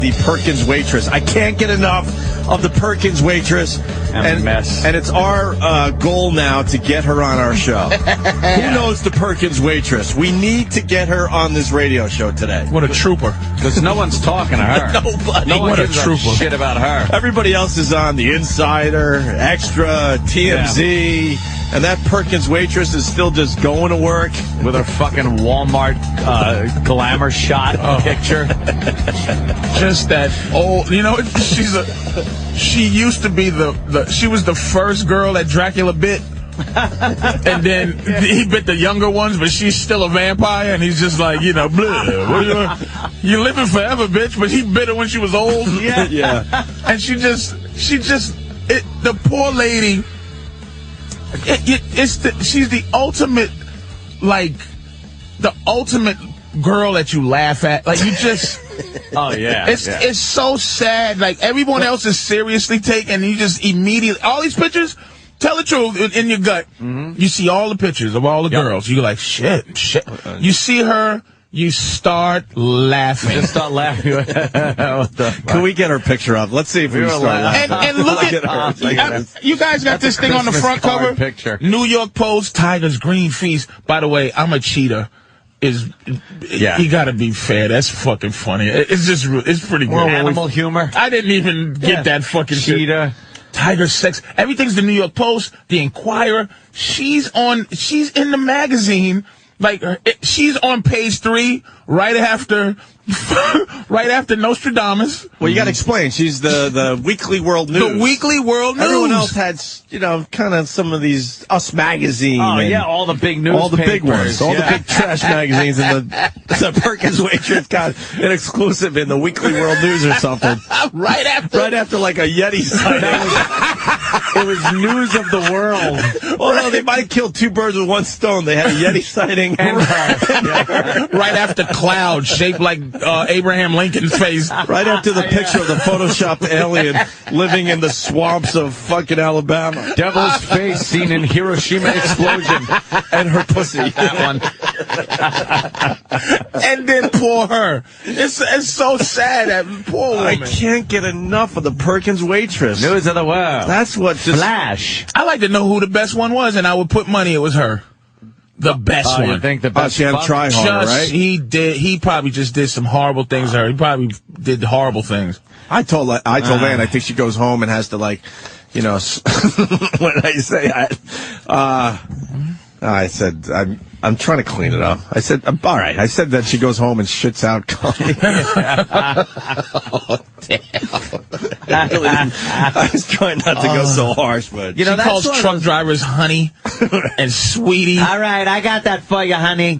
The Perkins waitress. I can't get enough of the Perkins waitress. And mess. And it's our goal now to get her on our show. Who knows the Perkins waitress? We need to get her on this radio show today. What a trooper. Because no one's talking to her. Nobody. No one What a gives a trooper. shit about her. Everybody else is on The Insider, Extra, TMZ, and that Perkins waitress is still just going to work. With her fucking Walmart glamour shot picture. Just that old, she used to be she was the first girl that Dracula bit. And then he bit the younger ones, but she's still a vampire, and he's just like, blah. What you living forever, bitch. But he bit her when she was old. Yeah. And the poor lady, she's the ultimate, the ultimate girl that you laugh at. Like, you just... Oh, yeah. It's so sad. Like, everyone else is seriously taken, and you just immediately... All these pictures, tell the truth in your gut. Mm-hmm. You see all the pictures of all the girls. You're like, shit. You see her, you start laughing. Just start laughing. What the fuck? Can we get her picture up? Let's see if we start laughing. And look at you guys got this thing on the front cover. Picture. New York Post, Tiger's Green Feast. By the way, I'm a cheater. You gotta be fair. That's fucking funny. It's pretty good. Animal humor. I didn't even get that fucking cheetah. Shit. Tiger sex. Everything's the New York Post, the Inquirer. She's in the magazine. Like, she's on page 3 right after Nostradamus. Well, you got to explain. She's the Weekly World News. The Weekly World News. Everyone else had, kind of some of these Us Magazine. Oh, yeah, all the big newspapers. All the big ones. All the big trash magazines. And the Perkins waitress got an exclusive in the Weekly World News or something. Right after like a Yeti sighting. It was news of the world. Well, no, they might have killed 2 birds with 1 stone. They had a Yeti sighting. Right after cloud shaped like Abraham Lincoln's face. Right after the picture of the photoshopped alien living in the swamps of fucking Alabama. Devil's face seen in Hiroshima explosion. And her pussy. That one. And then poor her. It's so sad, that poor woman. I can't get enough of the Perkins waitress. News of the world. That's what just... Flash. I like to know who the best one was, and I would put money it was her. The best one. You think the best she had to try harder, right? He probably just did some horrible things to her. He probably did horrible things. I told Ann, I think she goes home and has to, when I say I said, I'm trying to clean it up. I said, all right. I said that she goes home and shits out coffee. Oh, damn. I was trying not to go so harsh, but... She calls truck drivers honey and sweetie. All right, I got that for you, honey.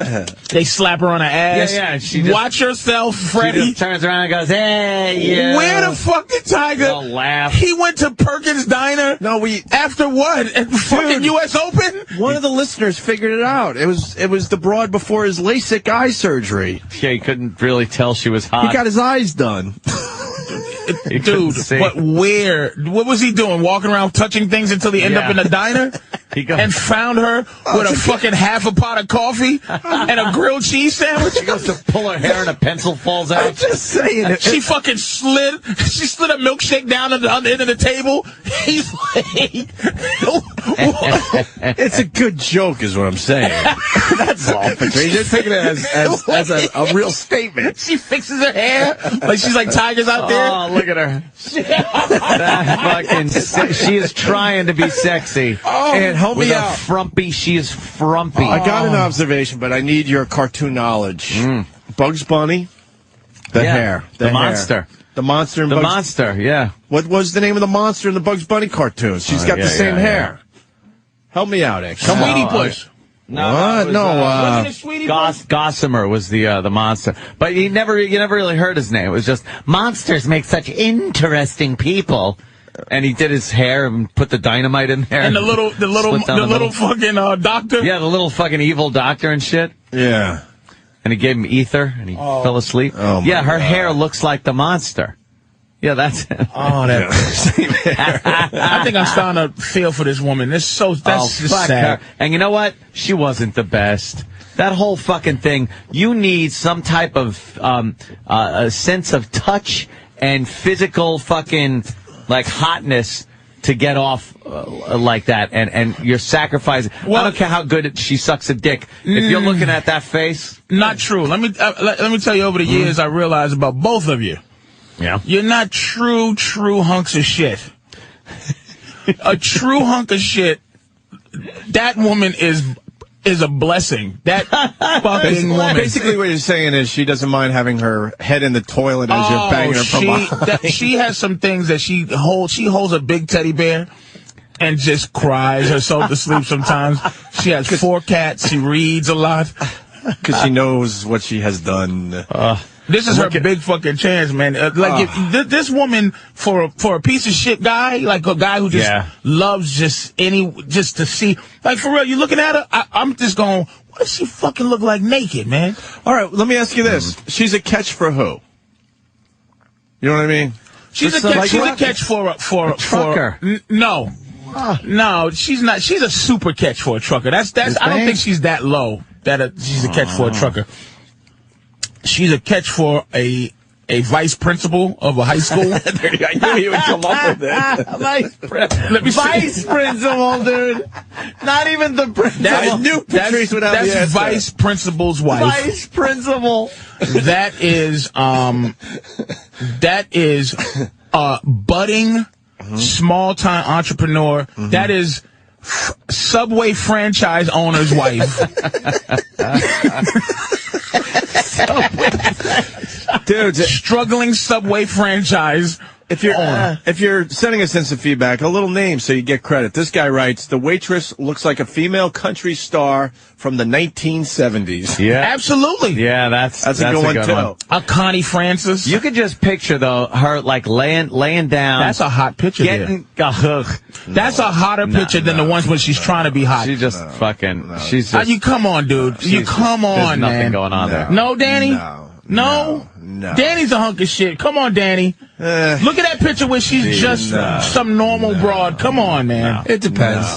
They slap her on her ass. Yeah, she just... Watch yourself, Freddie. She just turns around and goes, hey, you. Where the fuck did Tiger... They'll laugh. He went to Perkins Diner? No, After what? At fucking U.S. Open? One of the listeners figured it out. It was the broad before his LASIK eye surgery. Yeah, he couldn't really tell she was hot. He got his eyes done. Dude, but where? What was he doing? Walking around touching things until he ended up in a diner? And found her with a fucking half a pot of coffee and a grilled cheese sandwich? She goes to pull her hair and a pencil falls out. I'm just saying. She fucking slid a milkshake down on the end of the table. He's like... It's a good joke is what I'm saying. That's all. You're taking it as a real statement. She fixes her hair like she's like Tiger's out there. Oh, look at her. That fucking she is trying to be sexy. And help me out. Frumpy, she is frumpy. I got an observation, but I need your cartoon knowledge. Bugs Bunny, hair. The monster. The monster in the Bugs... monster, yeah. What was the name of the monster in the Bugs Bunny cartoons? She's got the same hair. Help me out, X. Sweetie Puss. Gossamer was the monster, but you never really heard his name. It was just monsters make such interesting people, and he did his hair and put the dynamite in there. And the little fucking doctor. Yeah, the little fucking evil doctor and shit. Yeah. And he gave him ether, and he fell asleep. Oh yeah, her hair looks like the monster. Yeah, that's it. Oh, that. I think I'm starting to feel for this woman. That's just sad. Her. And you know what? She wasn't the best. That whole fucking thing. You need some type of a sense of touch and physical fucking like hotness to get off like that, and you're sacrificing. Well, I don't care how good she sucks a dick. If you're looking at that face, not true. Let me tell you. Over the years, I realized about both of you. Yeah, you're not true hunks of shit. A true hunk of shit. That woman is a blessing. That fucking woman. Basically, what you're saying is she doesn't mind having her head in the toilet as you're banging her from behind. She has some things that she holds. She holds a big teddy bear and just cries herself to sleep sometimes. She has 4 cats. She reads a lot. Because she knows what she has done. This is her big fucking chance, man. This woman, for a piece of shit guy, like a guy who just loves just to see, like, for real, you looking at her, I'm just going, what does she fucking look like naked, man? All right, let me ask you this. She's a catch for who? You know what I mean? She's a catch for a trucker. No, she's not. She's a super catch for a trucker. I don't think she's that low that she's a catch for a trucker. She's a catch for a vice principal of a high school. I knew he would come up with it. Vice principal, dude. Not even the principal. I knew Patrice would have the answer. Vice principal's wife. Vice principal. That is budding small-time entrepreneur. That is Subway franchise owner's wife. Dude, struggling Subway franchise. If you're sending us in some feedback, a little name so you get credit. This guy writes, the waitress looks like a female country star from the 1970s. Yeah, absolutely. Yeah, that's a good one too. A Connie Francis. You could just picture though her like laying down. That's a hot picture. That's a hotter picture than the ones when she's trying to be hot. She just fucking. She's just. You come on, dude. You come on, man. There's nothing going on there. No, Danny. No. Danny's a hunk of shit. Come on, Danny. Look at that picture where she's just some normal broad. Come on, man. It depends.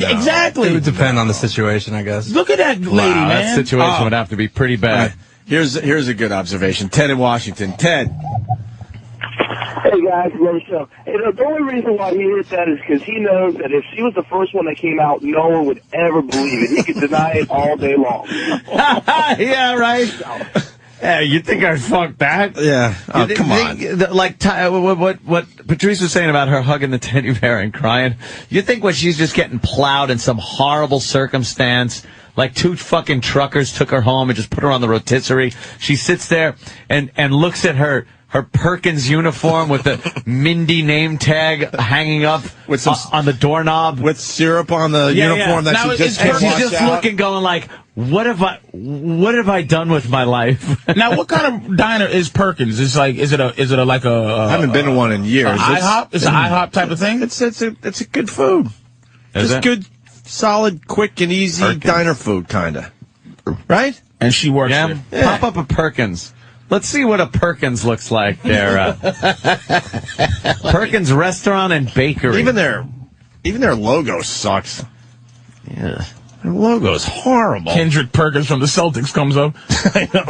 Exactly. It would depend on the situation, I guess. Look at that lady, man. That situation would have to be pretty bad. Here's a good observation. Ted in Washington. Ted. Hey, guys. Love the show. Hey, the only reason why he hit that is because he knows that if she was the first one that came out, no one would ever believe it. He could deny it all day long. Yeah, right. Yeah, you think I'd fuck that? Yeah. Oh, come on. Like what Patrice was saying about her hugging the teddy bear and crying. You think when she's just getting plowed in some horrible circumstance, like 2 fucking truckers took her home and just put her on the rotisserie. She sits there and looks at her Perkins uniform with the Mindy name tag hanging up with some on the doorknob with syrup on the uniform that now, she just and she's just out. looking, going like, what have I done with my life? Now, what kind of diner is Perkins? Is it like a? I haven't been to one in years. IHOP? It's an IHOP type of thing. It's a good food. Just good, solid, quick and easy Perkins. Diner food, kind of. Right? And she works there. Yeah. Pop up a Perkins. Let's see what a Perkins looks like there. Perkins Restaurant and Bakery. Even their logo sucks. Yeah. Their logo's horrible. Kendrick Perkins from the Celtics comes up. I know.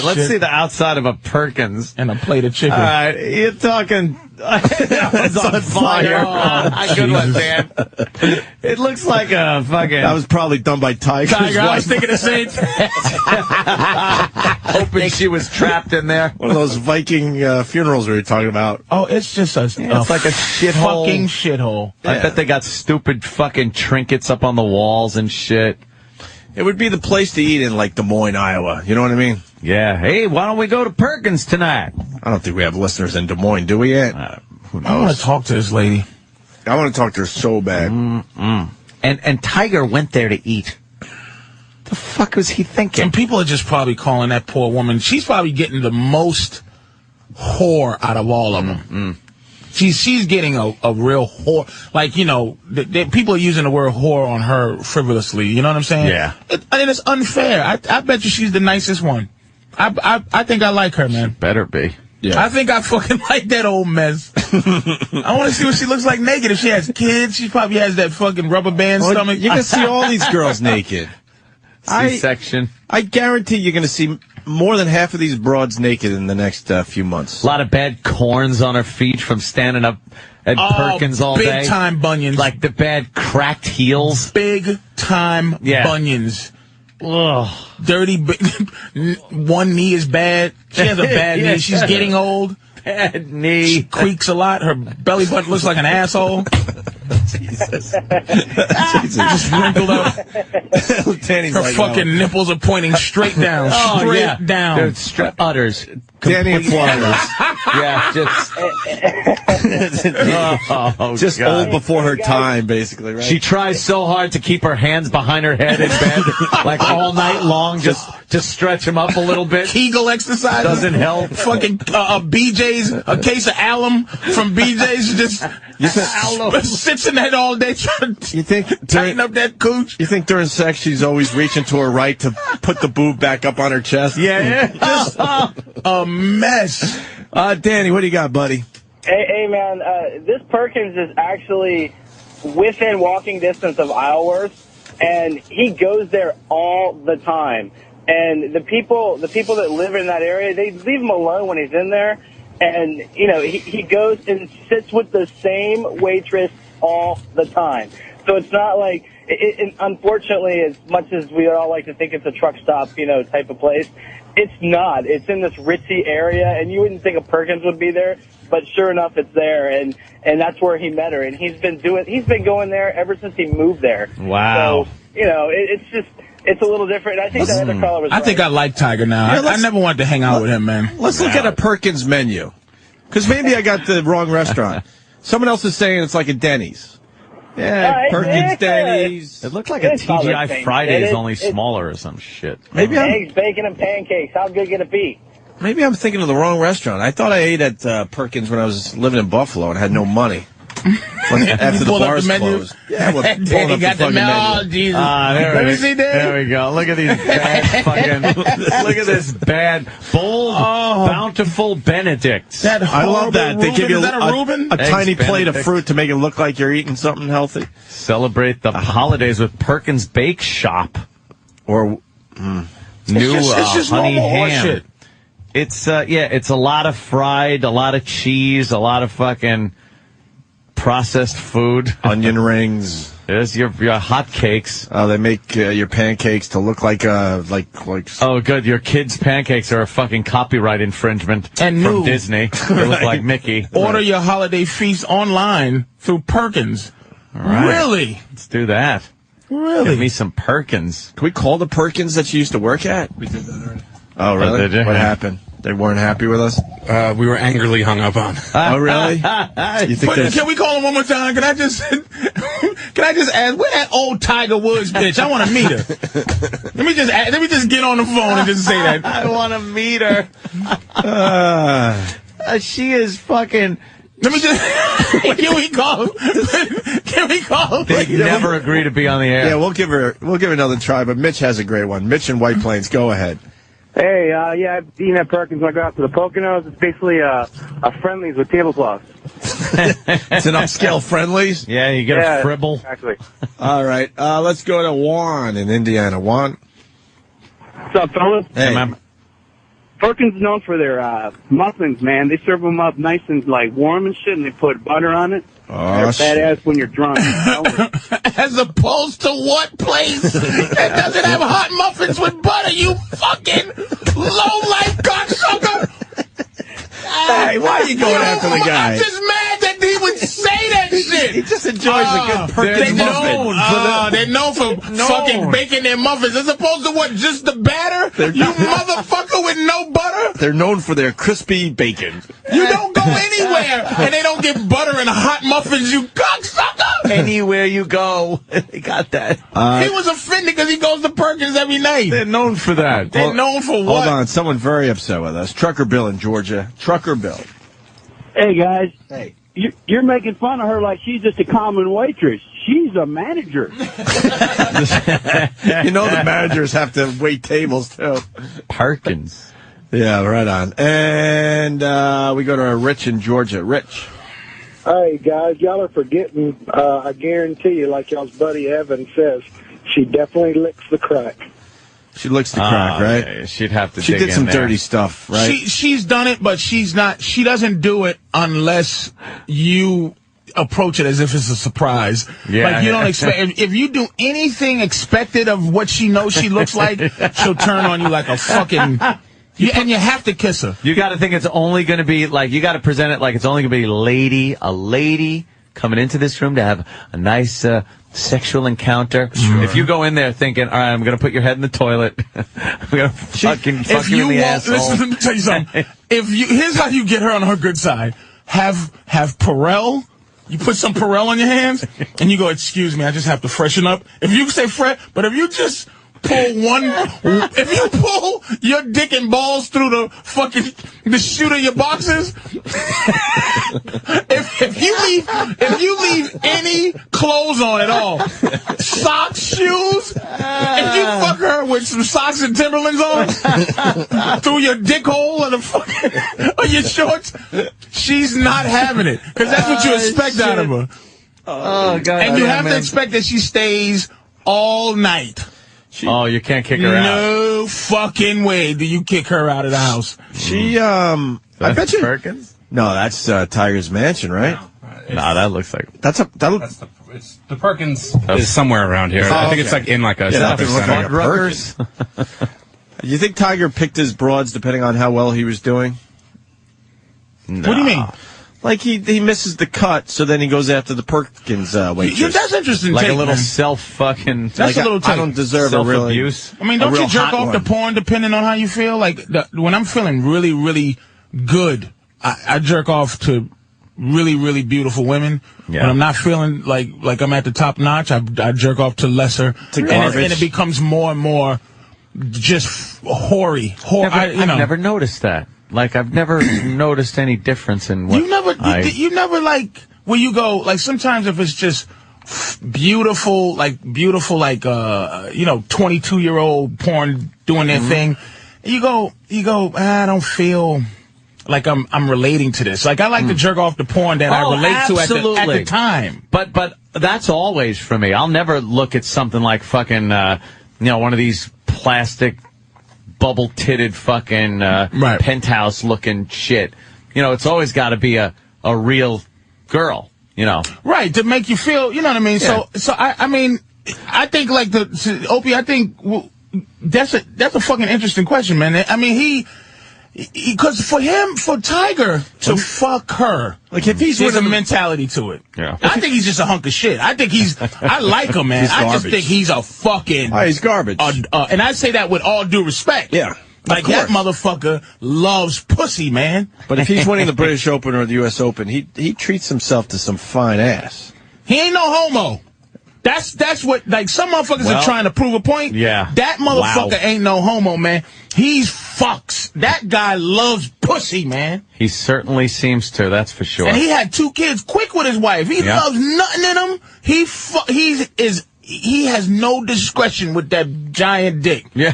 Let's see the outside of a Perkins. And a plate of chicken. All right, you're talking... It's on fire. Oh, good one, Dan. It looks like a fucking... That was probably done by Tiger. I was thinking the same thing. Hoping she was trapped in there. One of those Viking funerals we were talking about. Oh, it's just it's like a shithole. Fucking shithole. Yeah. I bet they got stupid fucking trinkets up on the walls and shit. It would be the place to eat in, like, Des Moines, Iowa. You know what I mean? Yeah. Hey, why don't we go to Perkins tonight? I don't think we have listeners in Des Moines, do we yet? Who knows? I want to talk to this lady. I want to talk to her so bad. And Tiger went there to eat. The fuck was he thinking? Some people are just probably calling that poor woman. She's probably getting the most whore out of all of them. She's getting a real whore. Like, you know, people are using the word whore on her frivolously. You know what I'm saying? Yeah. And it's unfair. I bet you she's the nicest one. I think I like her, man. She better be. Yeah. I think I fucking like that old mess. I want to see what she looks like naked. If she has kids, she probably has that fucking rubber band stomach. You can see all these girls naked. C-section. I guarantee you're going to see more than half of these broads naked in the next few months. A lot of bad corns on her feet from standing up at Perkins all day. Big time bunions. Like the bad cracked heels. Big time bunions. Ugh. Dirty. One knee is bad. She has a bad knee. She's getting old. Bad knee. She creaks a lot. Her belly button looks like an asshole. Jesus. Just wrinkled up. Danny's Her like, fucking nipples are pointing straight down. Straight down. Dude, utters. Danny and Flowers. Yeah, just Just old before her time, basically, right? She tries so hard to keep her hands behind her head in bed, like all night long, just stretch them up a little bit. Kegel exercise Doesn't help. Fucking BJ's, a case of alum from BJ's, just sits in that all day trying to tighten up that cooch. You think during sex she's always reaching to her right to put the boob back up on her chest? Yeah. Just a mess. Danny, what do you got, buddy? Hey, man, this Perkins is actually within walking distance of Isleworth, and he goes there all the time. And the people that live in that area, they leave him alone when he's in there. And, you know, he goes and sits with the same waitress all the time. So it's not like, unfortunately, as much as we all like to think it's a truck stop, you know, type of place, it's not. It's in this ritzy area, and you wouldn't think a Perkins would be there, but sure enough, it's there, and that's where he met her. And he's been going there ever since he moved there. Wow. So, you know, it's a little different. I think that other caller was I think I like Tiger now. I never wanted to hang out with him, man. Let's look at a Perkins menu. Because maybe I got the wrong restaurant. Someone else is saying it's like a Denny's. Yeah, Perkins Denny's. It looked like a TGI Fridays, only smaller or some shit. Maybe eggs, bacon, and pancakes. How good can it be? Maybe I'm thinking of the wrong restaurant. I thought I ate at Perkins when I was living in Buffalo and had no money. After the bars closed. Yeah, we're pulling up the fucking menu. Oh, Jesus. Let me see that. There we go. Look at these bad fucking. Look at this bad, bold, bountiful Benedicts. I love that. They give you is that a Reuben? a tiny Eggs plate of Benedict. fruit to make it look like you're eating something healthy. Celebrate the holidays with Perkins Bake Shop. Or New it's just honey normal horse ham. shit. It's it's a lot of fried, a lot of cheese, a lot of fucking processed food. onion rings. There's your hot cakes. They make your pancakes to look like Oh, good. Your kids' pancakes are a fucking copyright infringement And from new. Disney. They look like Mickey. Order your holiday feast online through Perkins. Right. Really? Let's do that. Really? Give me some Perkins. Can we call the Perkins that you used to work at? We did that already. Oh, really? did you? What happened? They weren't happy with us? We were angrily hung up on. Oh, really? You think there's... Can we call him one more time? Can I just ask, where that old Tiger Woods bitch? I want to meet her. Let me just get on the phone and just say that. I want to meet her. She is fucking... Let me just. Can we call him? Can we call him? They never agree to be on the air. Yeah, we'll give her another try, but Mitch has a great one. Mitch in White Plains, go ahead. Hey, yeah, I've eaten at Perkins when I go out to the Poconos. It's basically a Friendlies with tablecloths. It's an upscale Friendlies. Yeah, you get a fribble. Exactly. All right, let's go to Juan in Indiana. Juan? What's up, fellas? Hey. Man. Perkins is known for their muffins, man. They serve them up nice and like warm and shit, and they put butter on it. They're badass when you're drunk. You know? As opposed to what place that doesn't have hot muffins with butter, you fucking low-life cocksucker! Hey, why are you going after the guy? I'm just mad that he would say that shit. He just enjoys a good Perkins muffin. They're known for fucking baking their muffins as opposed to what, just the batter? You motherfucker with no butter? They're known for their crispy bacon. You don't go anywhere and they don't get butter and hot muffins, you cocksucker! Anywhere you go, they got that. He was offended because he goes to Perkins every night. They're known for that. They're known for what? Hold on, someone very upset with us. Trucker Bill in Georgia. Trucker Bill. Hey, guys. Hey. You're making fun of her like she's just a common waitress. She's a manager. You know the managers have to wait tables, too. Perkins. Yeah, right on. And we go to Rich in Georgia. Rich. Hey, guys, y'all are forgetting, I guarantee you, like y'all's buddy Evan says, she definitely licks the crack. She looks the crack, right? Yeah, she'd have to. She dig did in some there. dirty stuff, right? She's done it, but she doesn't do it unless you approach it as if it's a surprise. Yeah. Like you don't expect. If you do anything expected of what she knows she looks like, she'll turn on you like a fucking. And you have to kiss her. You got to think it's only going to be like, you got to present it like it's only going to be a lady coming into this room to have a nice sexual encounter. Sure. If you go in there thinking, all right, I'm going to put your head in the toilet, I'm going to fuck you in the asshole. Listen, let me tell you something. Here's how you get her on her good side. Have Perel. You put some Perel on your hands, and you go, excuse me, I just have to freshen up. If you say but if you just if you pull your dick and balls through the chute of your boxes, if you leave any clothes on at all, socks, shoes, if you fuck her with some socks and Timberlands on through your dick hole or your shorts, she's not having it, because that's what you expect out of her. Oh God! And you have to expect that she stays all night. You can't kick her out. No fucking way do you kick her out of the house. She, I bet you. Perkins? No, that's Tiger's mansion, right? No, that looks like. The Perkins is somewhere around here. I think it's like in like a shopping center. Rutgers. You think Tiger picked his broads depending on how well he was doing? No. What do you mean? Like he misses the cut, so then he goes after the Perkins waitress. Yeah, that's interesting. Like take, a little man. self-fucking... That's like a little take. I don't deserve a really... Self-abuse. I mean, don't you jerk off the porn depending on how you feel? Like, when I'm feeling really, really good, I jerk off to really, really beautiful women. Yeah. When I'm not feeling like I'm at the top notch, I jerk off to lesser. To garbage. And it becomes more and more just hoary. I've never noticed that. Like, I've never noticed any difference in what you never like, where you go, like, sometimes if it's just beautiful, 22-year-old porn doing their thing, you go, I don't feel like I'm relating to this. Like, I like to jerk off the porn that I relate to at the time. But that's always for me. I'll never look at something like fucking, one of these plastic bubble-titted fucking penthouse-looking shit. You know, it's always got to be a real girl, you know. Right, to make you feel, you know what I mean? Yeah. So I mean, I think like Opie, I think that's a fucking interesting question, man. I mean, because for Tiger to fuck her, like if there's a mentality to it. Yeah. I think he's just a hunk of shit. I think I like him, man. I just think he's a fucking. Oh, he's garbage. And I say that with all due respect. Yeah. Like that motherfucker loves pussy, man. But if he's winning the British Open or the U.S. Open, he treats himself to some fine ass. He ain't no homo. That's what, like, some motherfuckers are trying to prove a point. Yeah. That motherfucker ain't no homo, man. He's fucks. That guy loves pussy, man. He certainly seems to, that's for sure. And he had 2 kids quick with his wife. He loves nothing in him. He has no discretion with that giant dick. Yeah.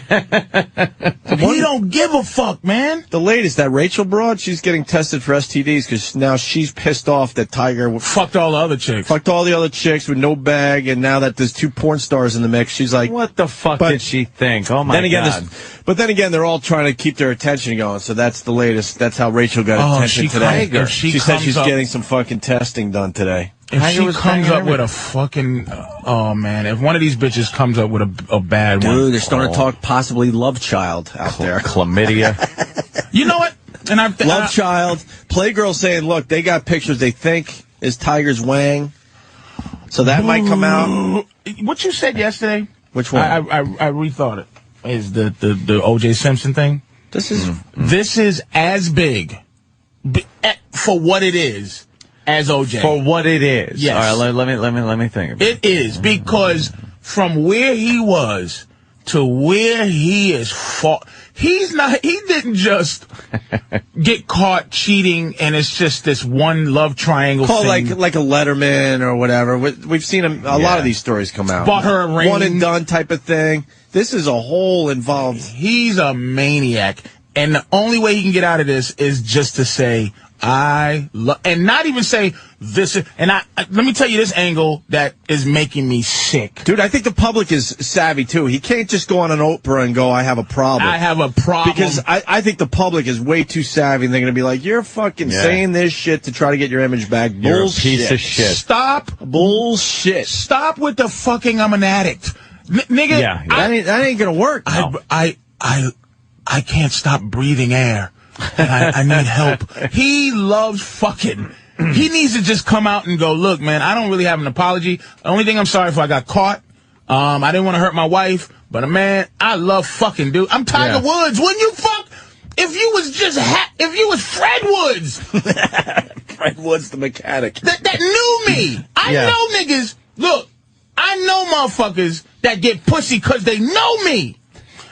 He don't give a fuck, man. The latest, that Rachel broad, she's getting tested for STDs because now she's pissed off that Tiger fucked all the other chicks. Fucked all the other chicks with no bag, and now that there's 2 porn stars in the mix, she's like, what the fuck did she think? Oh my God. But then again, they're all trying to keep their attention going, so that's the latest. That's how Rachel got attention today. She said she's getting some fucking testing done today. If she comes up with a fucking, oh man, if one of these bitches comes up with a bad one. Dude, they're starting to talk possibly love child out there. Chlamydia. You know what? And love child. Playgirl saying, look, they got pictures they think is Tiger's wang. So that might come out. What you said yesterday. Which one? I rethought it. Is the O.J. Simpson thing. This is as big for what it is. As OJ. For what it is. Yes. All right, let me think. It is, because from where he was to where he is he didn't just get caught cheating and it's just this one love triangle thing. Like a Letterman or whatever. We've seen a lot of these stories come out. Bought her a ring. One and done type of thing. This is a whole involved. He's a maniac. And the only way he can get out of this is just to say, and not even say this. And let me tell you this angle that is making me sick. Dude, I think the public is savvy, too. He can't just go on an Oprah and go, I have a problem. I have a problem. Because I think the public is way too savvy, and they're going to be like, you're fucking saying this shit to try to get your image back. You're Bullshit. a piece of shit. Stop. Bullshit. Stop with the fucking I'm an addict. Nigga. Yeah. That ain't going to work. No. I can't stop breathing air. And I need help. He loves fucking. He needs to just come out and go, look, man, I don't really have an apology. The only thing I'm sorry for, I got caught. I didn't want to hurt my wife. But, man, I love fucking, dude. I'm Tiger Woods. Wouldn't you fuck? If you was just if you was Fred Woods. Fred Woods, the mechanic. That knew me. I know niggas. Look, I know motherfuckers that get pussy because they know me.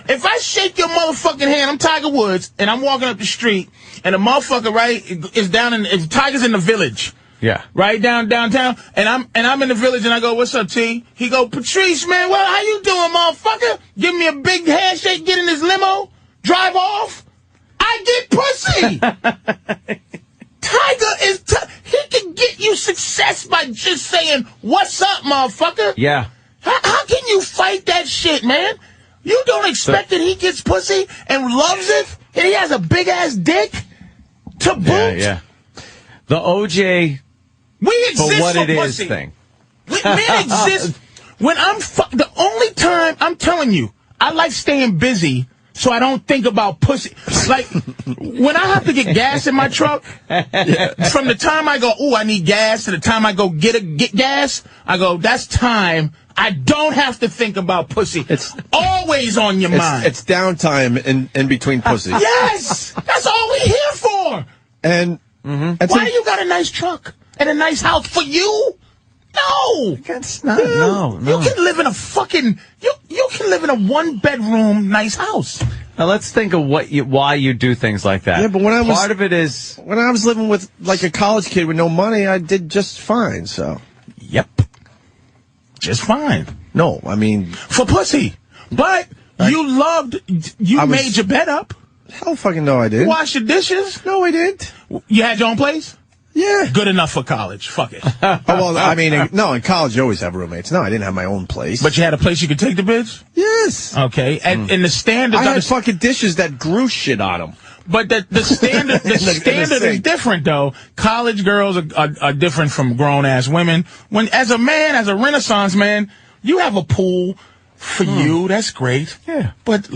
If I shake your motherfucking hand, I'm Tiger Woods, and I'm walking up the street, and the motherfucker, right, is if Tiger's in the Village. Yeah. Right downtown, and I'm in the Village, and I go, what's up, T? He go, Patrice, man, well, how you doing, motherfucker? Give me a big handshake, get in his limo, drive off. I get pussy. Tiger he can get you success by just saying, what's up, motherfucker? Yeah. How can you fight that shit, man? You don't expect that he gets pussy and loves it, and he has a big-ass dick to boot? Yeah. The OJ, we exist for what it is pussy. thing. Men exist. When the only time, I'm telling you, I like staying busy so I don't think about pussy. Like, when I have to get gas in my truck, from the time I go, ooh, I need gas, to the time I go get gas, I go, that's time. I don't have to think about pussy. It's always on your mind. It's downtime in between pussy. Yes! That's all we're here for! And why you got a nice truck and a nice house for you? No! That's not, no. You can live in a fucking, you can live in a one-bedroom nice house. Now let's think of why you do things like that. Yeah, but part of it is when I was living with like a college kid with no money, I did just fine. So, yep, just fine. No, I mean for pussy, but you made your bed up. Hell, fucking no, I did. Wash your dishes. No, I didn't. You had your own place. Yeah. Good enough for college. Fuck it. Oh, well, I mean, in college you always have roommates. No, I didn't have my own place. But you had a place you could take the bitch? Yes. Okay. And the standard... I had fucking dishes that grew shit on them. But the standard is different, though. College girls are different from grown-ass women. As a Renaissance man, you have a pool for you. That's great. Yeah. But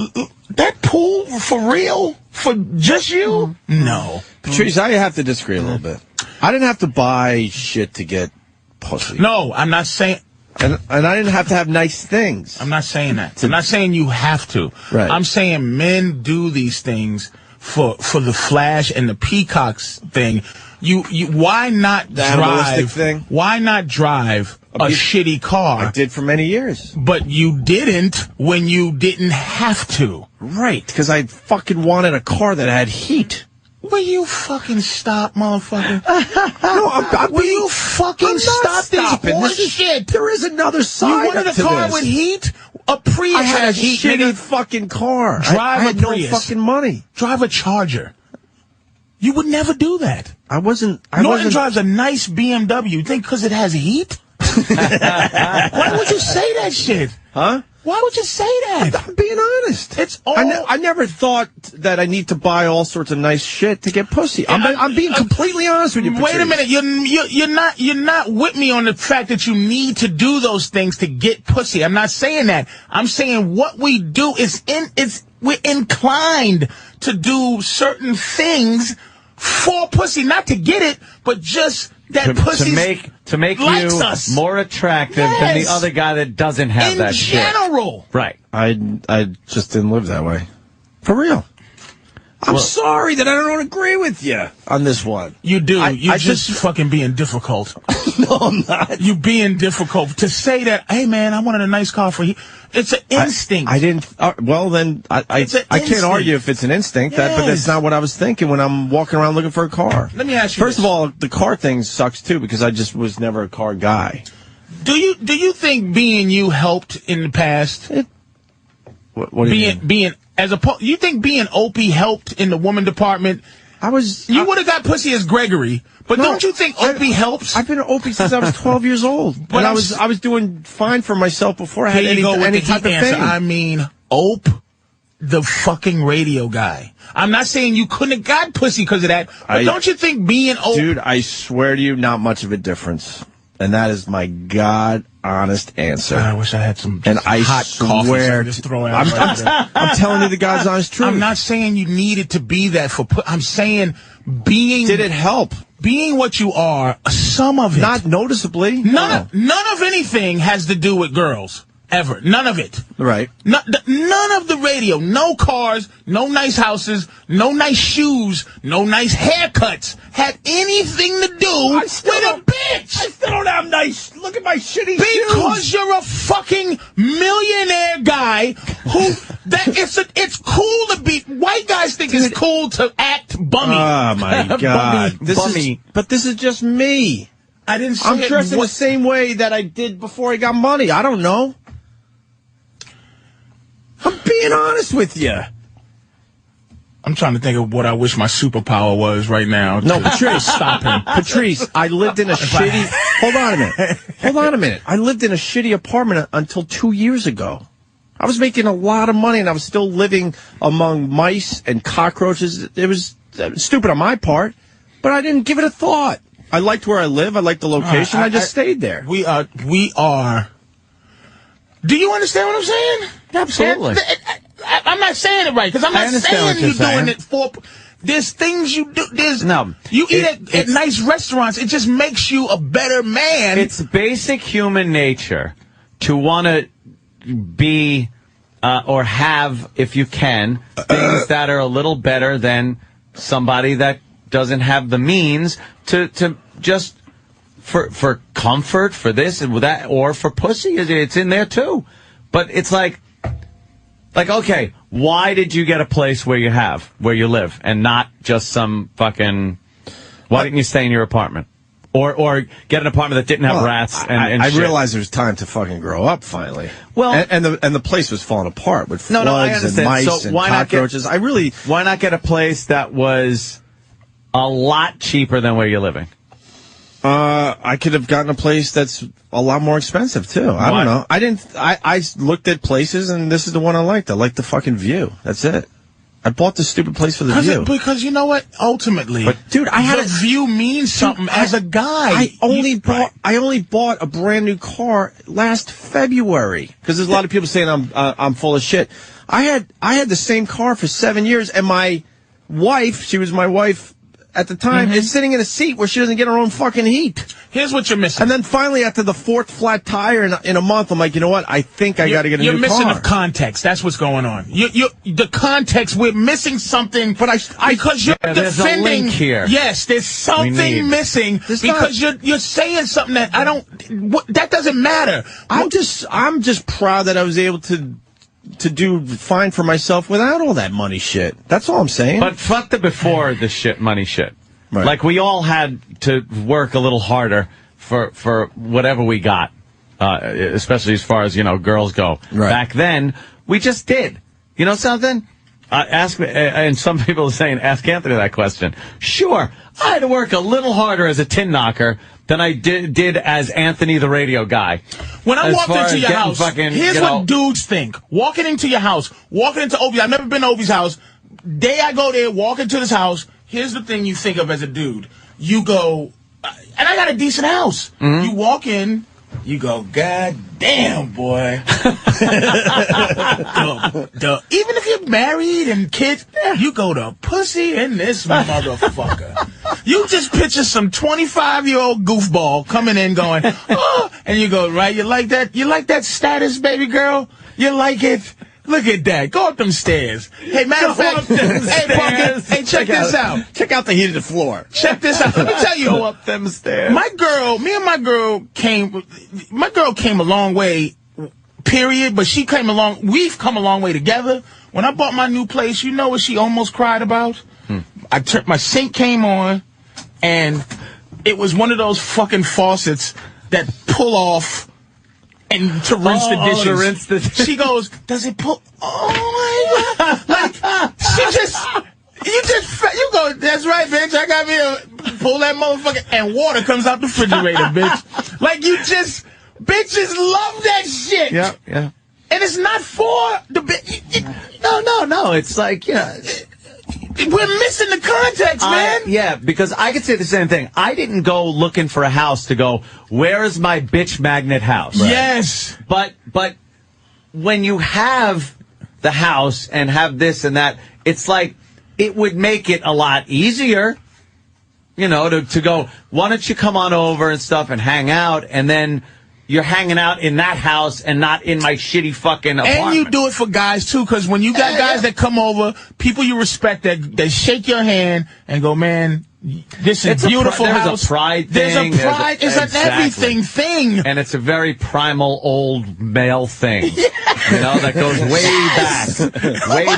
that pool for real? For just you? No. Patrice, I have to disagree a little bit. I didn't have to buy shit to get pussy. No, I'm not saying... And I didn't have to have nice things. I'm not saying that. I'm not saying you have to. Right. I'm saying men do these things for the flash and the peacocks thing. Why not drive... thing? Why not drive a shitty car? I did for many years. But you didn't when you didn't have to. Right, because I fucking wanted a car that had heat. Will you fucking stop, motherfucker? No, I'm Will you fucking stop this bullshit? There is another side. You wanted a car with heat? A Prius I had a heat, shitty nigga. fucking car. Drive I had a Prius. no fucking money. Drive a Charger. You would never do that. Norton drives a nice BMW. You think because it has heat? Why would you say that shit? Huh? Why would you say that? I'm being honest. It's all... I never thought that I need to buy all sorts of nice shit to get pussy. I'm being completely honest with you, Patrice. Wait a minute. You're not with me on the fact that you need to do those things to get pussy. I'm not saying that. I'm saying what we do we're inclined to do certain things for pussy, not to get it, but just that pussy to make you us. more attractive than the other guy that doesn't have that shit. In general. Right. I just didn't live that way. For real. I'm sorry that I don't agree with you on this one. You do. You're just fucking being difficult. No, I'm not. You being difficult. To say that, hey, man, I wanted a nice car for you. It's an instinct. I didn't. Well, then I can't argue if it's an instinct, but that's not what I was thinking when I'm walking around looking for a car. Let me ask you First of all, the car thing sucks, too, because I just was never a car guy. Do you think being you helped in the past? What do you mean? You think being Opie helped in the woman department You would have got pussy as Gregory, but don't you think Opie helps? I've been an Opie since I was 12 years old. But I was doing fine for myself before I had any type of fame. I mean, the fucking radio guy. I'm not saying you couldn't have got pussy because of that, but don't you think being Ope... Dude, I swear to you, not much of a difference. And that is my God-honest answer. I wish I had some hot swear coffee. I'm telling you the God's honest truth. I'm not saying you needed to be that I'm saying being... Did it help? Being what you are, some of it. Not noticeably. None of anything has to do with girls. Ever. None of it. Right. None of the radio. No cars, no nice houses, no nice shoes, no nice haircuts had anything to do with a bitch. I still don't have nice... Look at my shitty shoes. Because you're a fucking millionaire guy who... It's cool to be... White guys think it's cool to act bummy. Oh, my God. But this is just me. I didn't say I'm dressed in the same way that I did before I got money. I don't know. I'm being honest with you. I'm trying to think of what I wish my superpower was right now. No, Patrice, stop him. Patrice, I lived in a shitty... Hold on a minute. I lived in a shitty apartment until 2 years ago. I was making a lot of money, and I was still living among mice and cockroaches. It was stupid on my part, but I didn't give it a thought. I liked where I live. I liked the location. I just stayed there. We are... Do you understand what I'm saying? Absolutely. I'm not saying it right, because I'm not saying you're doing it for... There's things you do... You eat at nice restaurants. It just makes you a better man. It's basic human nature to want to be or have, if you can, things that are a little better than somebody that doesn't have the means to just... For comfort, for this and that, or for pussy, it's in there too. But it's like, okay, why did you get a place where you live, and not just some fucking? Why didn't you stay in your apartment, or get an apartment that didn't have rats? And I shit? realized it was time to fucking grow up finally. Well, and the place was falling apart with floods and mice and cockroaches. Why not get a place that was a lot cheaper than where you're living? I could have gotten a place that's a lot more expensive too. I don't know. I looked at places, and this is the one I liked. I liked the fucking view. That's it. I bought this stupid place for the view. Because you know what? Ultimately, dude, the view means something as a guy. I only bought a brand new car last February because there's a lot of people saying I'm full of shit. I had the same car for 7 years, and my wife, she was my wife at the time, is sitting in a seat where she doesn't get her own fucking heat. Here's what you're missing. And then finally, after the fourth flat tire in a month, I'm like, you know what? I think I got to get a new car. You're missing the context. That's what's going on. The context. We're missing something. But because you're defending. There's a link here. Yes, there's something missing because you're saying something that that doesn't matter. I'm just proud that I was able to do fine for myself without all that money shit. That's all I'm saying. But fuck the before the shit money shit. Right. Like, we all had to work a little harder for whatever we got, especially as far as, girls go. Right. Back then, we just did. You know something? Ask me, and some people are saying, ask Anthony that question. Sure, I had to work a little harder as a tin knocker than I did as Anthony the radio guy. When I walked into your house, here's what dudes think. Walking into your house, walking into Opie's, I've never been to Opie's house. Day I go there, walk into this house, here's the thing you think of as a dude. You go, and I got a decent house. You walk in, you go, God damn, boy. Even if you're married and kids, you go to pussy in this motherfucker. You just picture some 25-year-old goofball coming in going, oh, and you go, right, you like that? You like that status, baby girl? You like it? Look at that. Go up them stairs. Hey, matter of fact, hey, check this out. Check out the heated floor. Check this out. Let me tell you. Go up them stairs. My girl came a long way, period, but we've come a long way together. When I bought my new place, you know what she almost cried about? My sink came on, and it was one of those fucking faucets that pull off and to rinse the dishes. To rinse the dishes. She goes, does it pull? Oh my God. Like, she just, You go, that's right, bitch. I got me to pull that motherfucker, and water comes out the refrigerator, bitch. Like, bitches love that shit. Yeah. And it's not for the bitch. No. It's like, we're missing the context, man. Yeah, because I could say the same thing. I didn't go looking for a house to go, where is my bitch magnet house? Right. Yes. But when you have the house and have this and that, it's like, it would make it a lot easier, to go, why don't you come on over and stuff and hang out, and then you're hanging out in that house and not in my shitty fucking apartment. And you do it for guys, too, because when you got guys that come over, people you respect, that shake your hand and go, man, this is a beautiful house. There's a pride thing. There's a pride. It's an everything thing. And it's a very primal old male thing. That goes way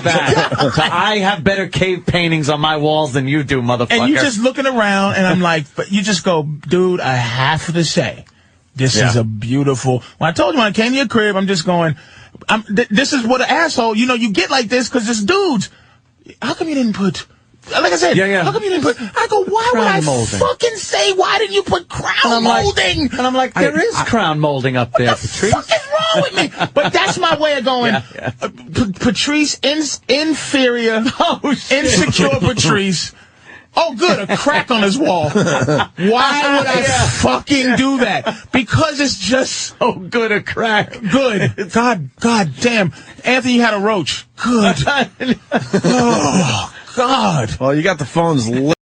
back. So I have better cave paintings on my walls than you do, motherfucker. And you're just looking around, and I'm like, but you just go, dude, I have to say, this is a beautiful. When I told you when I came to your crib, I'm just going, this is what an asshole, you get like this because it's dudes. How come you didn't put, like I said, how come you didn't put, I go, why would I fucking say, why didn't you put crown molding? And I'm like, there is crown molding up there, Patrice. What the fuck is wrong with me? But that's my way of going, Patrice, inferior, insecure Patrice. Oh, good, a crack on his wall. Why would I fucking do that? Because it's just so good a crack. Good. God damn. Anthony had a roach. Good. Oh, God. Well, you got the phones lit.